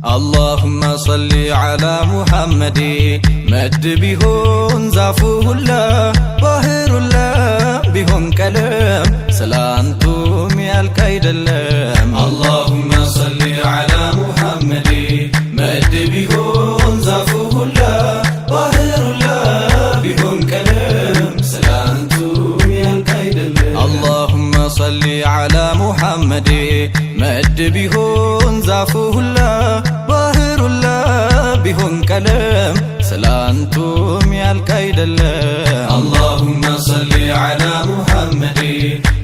اللهم صل على محمد مد بيهون زافوه الله باهر الله بيهون كلام سلانتم يالكيد اللام اللهم صل على محمد مد بيهون زافوه الله باهر الله بيهون كلام سلانتم يالكيد اللام اللهم صل على محمد مد بيهون زافوه الله باهر الله بيهون كلام سلانتم يالكيد اللام اللهم صل على محمد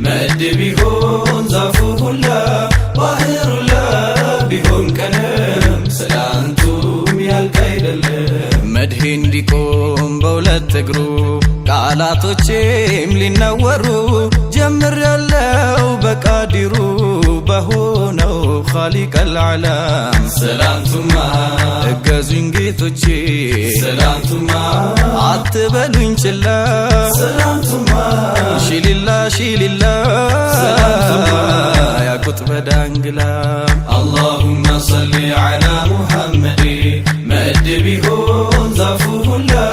مد بيهون زافوه الله باهر الله بيهون كلام سلانتم يالكيد اللام مدهن ديكم بولت تقرو ቃላቶቼም ሊነወሩ ጀምር ያለው በቃዲሩ በሆነው ኻሊቅ አልዓለም ሰላንቱማ እገዙኝ ጌቶቼ ሰላንቱማ አትበሉኝ ችላ ሰላንቱማ ሺሊላ ሺሊላ ሰላንቱማ ያ ቁጥበ ዳንግላ اللهم صل على محمد مد بيهون زافوه الله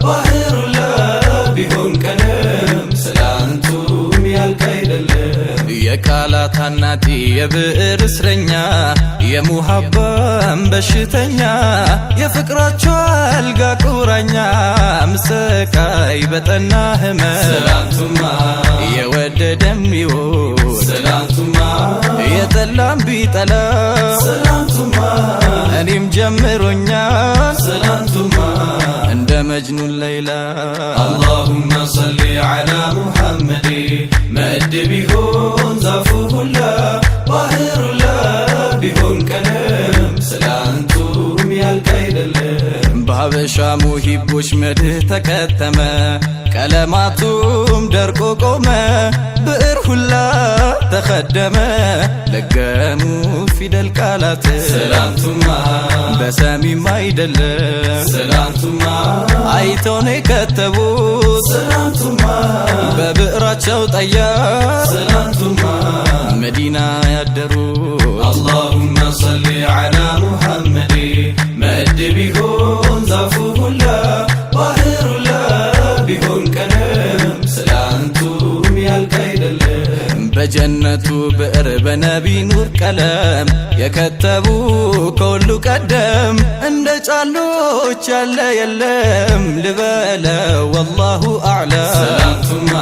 باهر الله بيهون كلام سلانتم يالكيد اللام የቃላት አናጢ የብዕር እስረኛ የሙሐባም በሽተኛ የፍቅራቸው አልጋ ቁራኛ ምሰቃይ በጠና ህመም ሰላንቱማ የወደደም ይወድ ሰላንቱማ የጠላም ቢጠላ ሰላንቱማ እኔም ጀምሮኛል ሰላንቱማ እንደ መጅኑን ለይላ اللهم صل على محمد مد بيهون زافوه الله باهر الله بيهون كلام سلانتم يالكيد اللام በሀበሻ ሙሂቦች መድህ ተከተመ ቀለማቱም ደርቆ ቆመ ብዕር ሁላ ተኸደመ ለገሙ ፊደል ቃላት ሰላንቱማ በሰሚም አይደለም ሰላንቱማ አይተው ነው የከተቡት ሰላንቱማ በብዕራቸው ጠያር ሰላንቱማ መዲና ያደሩ اللهم صل على محمد مد بيهون زافوه الله باهر الله بيهون كلام سلانتم يالكيد اللام በጀነቱ ብዕር በነቢ ኑር ቀለም የከተቡ ከሁሉ ቀደም እንደ ጫሎች ያለ የለም ልበለ ወላሁ አዕለም ሰላንቱማ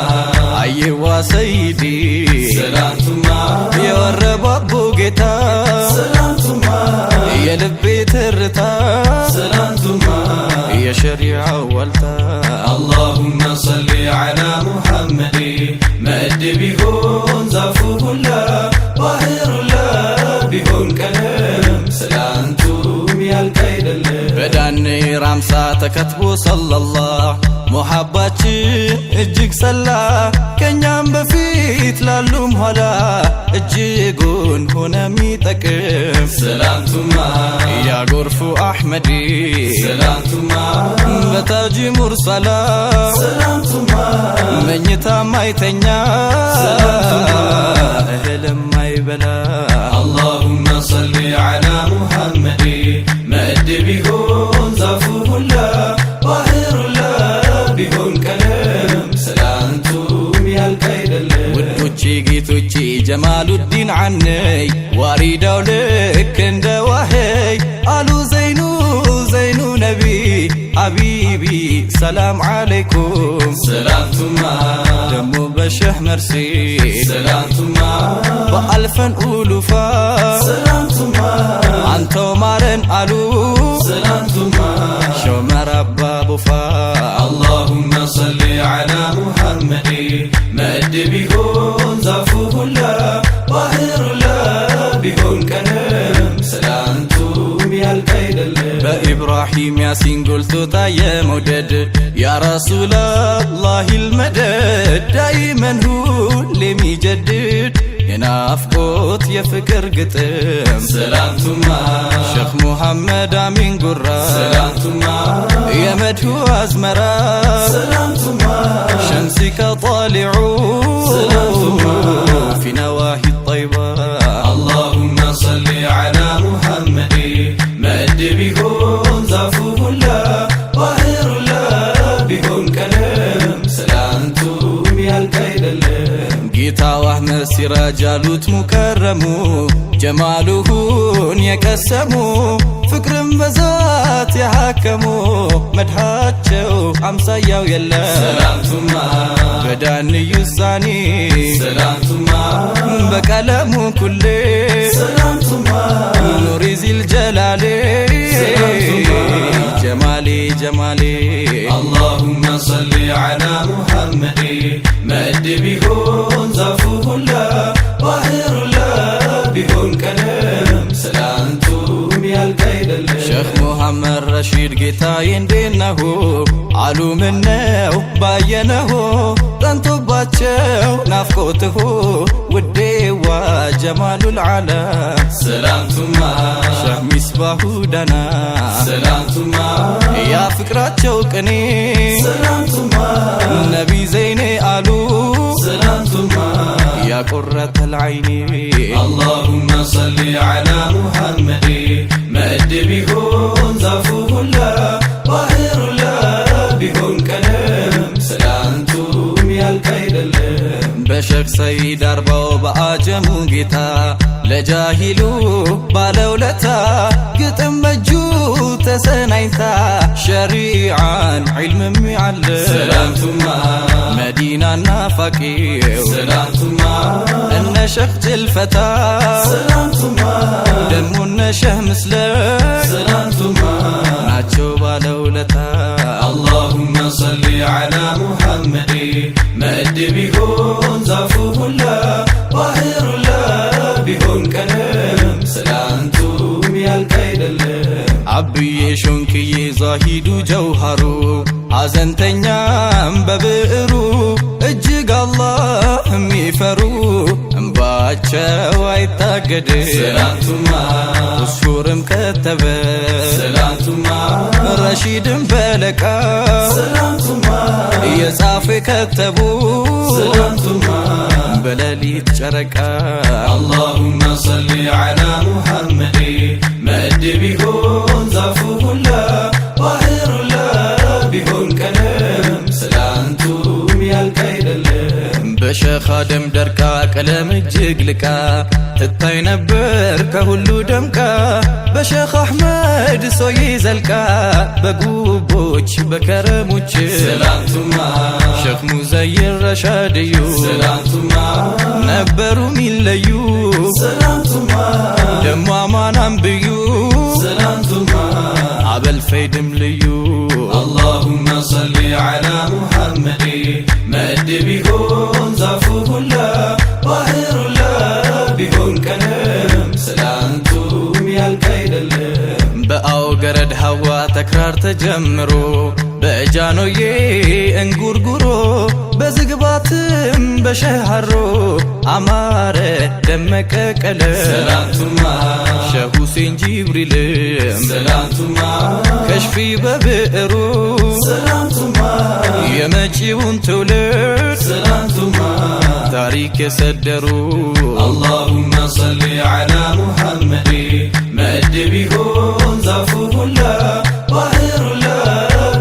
አይዋ ሰይዲ ሰላንቱማ የወረባቦ ጌታ ሰላንቱማ የልቤ ትርታ ሰላንቱማ የሸሪዓው ዋልታ اللهم صل على محمد مد بيهون زافوه الله باهر الله بيهون كلام سلانتم يالكيد اللام በዳኔ ራምሳ ተከትቦ ሰለላህ ሙሐባችን እጅግ ሰላ ከኛም በፊት ላሉም ኋላ እጅጉን ሆነ ሚጠቅም ሰላንቱማ ያጎርፉ አሕመዲ ሰላንቱማ በታጂ ሙርሰላ ሰላንቱማ መኝታ ማይተኛ እህልም አይበላ اللهم صل على محمد مد بيهون زافوه الله باهر الله بيهون كلام سلانتم يالكيد اللام ውዶቼ ጌቶቼ ጀማሉዲን ዐነይ ዋሪዳው ልክ እንደ ዋህይ አሉ ዘይኑ ዘይኑ ነቢ ሐቢቢ ሰላም ዓለይኩም سلامتما ደሞ በሸህ መርሲ سلامتما በአልፈን ኡሉፋ سلامتما አንተው ማረን አሉ سلامتما ሾመር አባ ቡፋ اللهم صل على محمد مد بيهون زافوه الله باهر الله بيهون كلام سلامتم يالكيد اللام በኢብራሂም ያሲን ጎልቶ ታየ መውደድ ያ ረሱላላህ ልመደድ ዳይመን ሁሌ የሚጀድድ የናፍቆት የፍቅር ግጥም سلامتما ሼኽ ሙሐመድ አሚን ጉራ سلامتما የመድሁ አዝመራ سلامتما ሸምሲከ ጣሊዑ سلامتما ፊ ነዋሂ ጠይባ اللهم صل على محمد ሲራጅ አሉት ሙከረሙ ጀማሉሁን የቀሰሙ ፍቅርም በዛት ያሐከሙ መድሃቸው አምሳያው የለም ሰላምቱማ በዳንዩ ዛኒ ሰላምቱማ በቀለሙ ኩሌ ሰላምቱማ ኑሪ ዚል ጀላሌ ጀማሌ ጀማሌ اللهم صل على محمد مد بيكون ዛፉ ሁላ ባህሩ ላ ቢሆን ቀለም ሰላምቱም ያልቅ አይደለም ሼኽ ሙሐመድ ረሺድ ጌታዬ እንዴት ነሁ አሉ ምነው ባየነሁ ጠንቶባቸው ናፍቆትሁ ውዴዋ ጀማሉል ዓለም ሰላምቱማ ሼኽ ሚስባሁ ዳና ሰላምቱማ ያ ፍቅራቸው ቅኔ ሰላምቱማ ነቢ ዘይኔ አሉ ሰላምቱማ ያ ቁረተል ዐይኒ اللهم صل على محمد مد بيكون ዛፉ ሁላ ባህሩ ላ ቢሆን ቀለም ሰላምቱም ያልቅ አይደለም በሼኽ ሰይድ አርባው በአጀሙ ጌታ ለጃሂሉ ባለውለታ ግጥም በእጁ ተሰናይታ ሸሪዓን ዒልምም ያለው ሰላምቱማ መዲና ናፋቂው ሰላምቱማ እነ ሼኽ ጅልፈታ ሰላምቱማ ደሞ እነ ሼኽ ምስለክ ሰላምቱማ ናቸው ባለውለታ اللهم صل على محمد مد بيكون ዛፉ ሁላ ባህሩ ላ ቢሆን ቀለም ሰላምቱም ያልቅ አይደለም አብዬ ሾንክዬ ዛሂዱ ጀውሃሩ ሐዘንተኛም በብዕሩ እጅግ አላህ የሚፈሩ እንባቸው አይታገድ ሰላምቱማ ኡስፉርም ከተበ ሰላምቱማ ረሺድም በለቃ ሰላምቱማ የጻፉ የከተቡ ሰላምቱማ በሌሊት ጨረቃ اللهم صل على محمد مد بيكون ዛፉ ሁላ ባህሩ ላ ቢሆን ቀለም ሰላምቱም ያልቅ አይደለም በሼኽ አደም ደርቃ ቀለም እጅግ ልቃ ትታይ ነበር ከሁሉ ደምቃ በሼኽ አሕመድ ሶይ ዘልቃ በጉቦች በከረሞች ሰላምቱማ ሼኽ ሙዘይር ረሻድዩ ሰላምቱማ ነበሩ ሚለዩ ሰላምቱማ ደሞ አማናም ብዩ ሰላምቱማ አበል ፈይድም ልዩ اللهم صل على محمد مد بيكون ዛፉ ሁላ ባህሩ ላ ቢሆን ቀለም ሰላምቱም ያልቅ አይደለም በአው ገረድ ሐዋ ተክራር ተጀምሮ በጃኖዬ እንጉርጉሮ በዝግባትም በሸሃሮ አማረ ደመቀ ቀለም ሰላምቱማ ሼኽ ሁሴን ጅብሪልም ሰላምቱማ ከሽፊ በብዕሩ ሰላምቱማ የመጪውን ትውልድ ሰላምቱማ ታሪክ የሰደሩ اللهم صل على محمد مد بيكون ዛፉ ሁላ ባህሩ ላ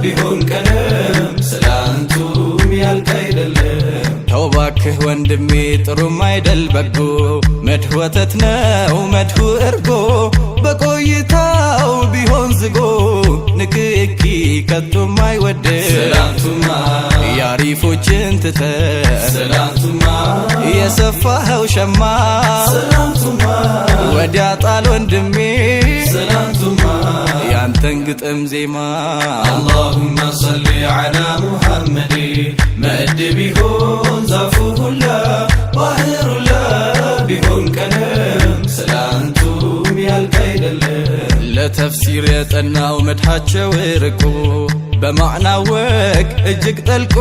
ቢሆን ቀለም ሰላምቱም ያልቅ አይደለም ተውባክህ ወንድሜ ጥሩም አይደል በጎ መድህ ወተት ነው መድሁ እርጎ በቆይታው ቢሆን ዝጎ ንክኪ ከቶም አይወድ ሰላምቱማ ያሪፎችን ትተ ሰላምቱማ የሰፋኸው ሸማ ሰላምቱማ ወዲያ ጣል ወንድሜ ሰላምቱማ ያንተን ግጥም ዜማ اللهم صل على محمد مد بيكون ዛፉ ሁላ ባህሩ ላ ቢሆን ቀለም ሰላምቱም ያልቅ አይደለም ለተፍሲር የጠናው መድሃቸው ርቆ በማዕና ወግ እጅግ ጠልቆ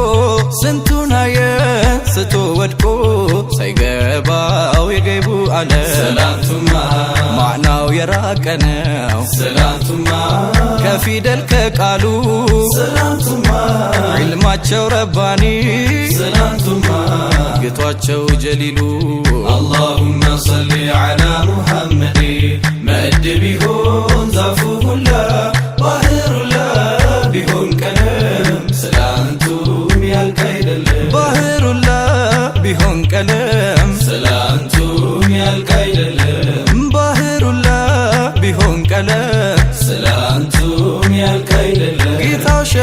ስንቱን አየ ስቶ ወድቆ ሳይገባው የገይቡ ዓለም ሰላምቱማ ማዕናው የራቀ ነው ሰላምቱማ ከፊደል ከቃሉ ሰላምቱማ ዒልማቸው ረባኒ ሰላምቱማ ግቷቸው ጀሊሉ اللهم صل على محمد مد بيكون ዛፉ ሁላ ባህሩ ላ ቢሆን ቀለም ሰላምቱም ያልቅ አይደለም ባህሩላ ቢሆን ቀለም ሰላም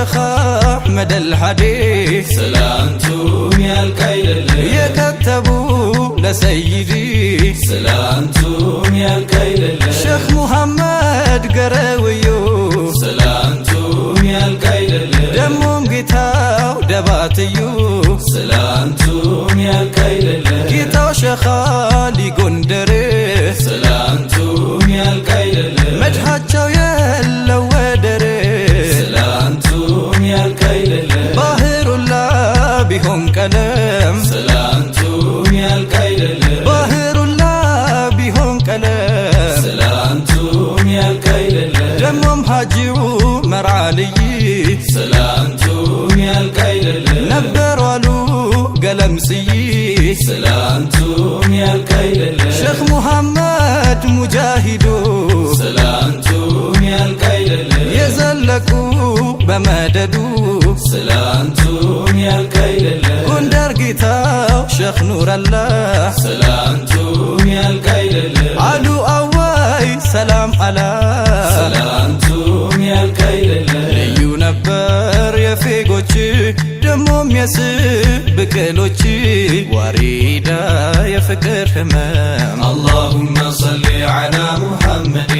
ሸኽ አሕመድ አልሐዲስ ስላንቱም ያልቅ አይደለም የከተቡ ለሰይዲ ስላንቱም ያልቅ አይደለም ሼኽ ሙሐመድ ገረውዩ ስላንቱም ያልቅ አይደለም ደሞም ጌታው ደባትዩ ስላንቱም ያልቅ አይደለም ጌታው ሼኽ አሊ ጎንደር ስላንቱም ያልቅ አይደለም መድኃቸው የለው ወደር ስላንቱም ያልቅ አይደለም ባህሩላ ቢሆን ቀለም ስላንቱም ያልቅ አይደለም ባህሩላ ቢሆን ቀለም ስላንቱም ያልቅ አይደለም ደሞም ሐጂው መርዓልይ ስላንቱም ያልቅ አይደለም ነበሩ አሉ ገለምስይ ስላንቱም ያልቅ አይደለም ሼኽ ሙሐመድ ሙጃሂዱ ስላንቱም ያልቅ አይደለም የዘለቁ በመደዱ ስላንቱም ያልቅ አይደለም ጎንደር ጌታው ሼኽ ኑረላህ ስላንቱም ያልቅ አይደለም አሉ አዋይ ሰላም አላ ስላንቱም ያልቅ አይደለም ልዩ ነበር የፌጎች ደሞም የስብ ብቅሎች ዋሪዳ የፍቅር ህመም اللهم صل على محمد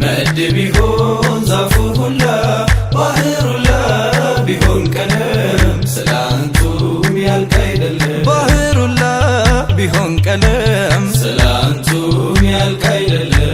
مد بيهون ዛፉ ሁላ ባህሩ ላ ቢሆን ቀለም ስላንቱም ያልቅ አይደለም ባህሩላ ቢሆን ቀለም ስላንቱም ያልቅ አይደለም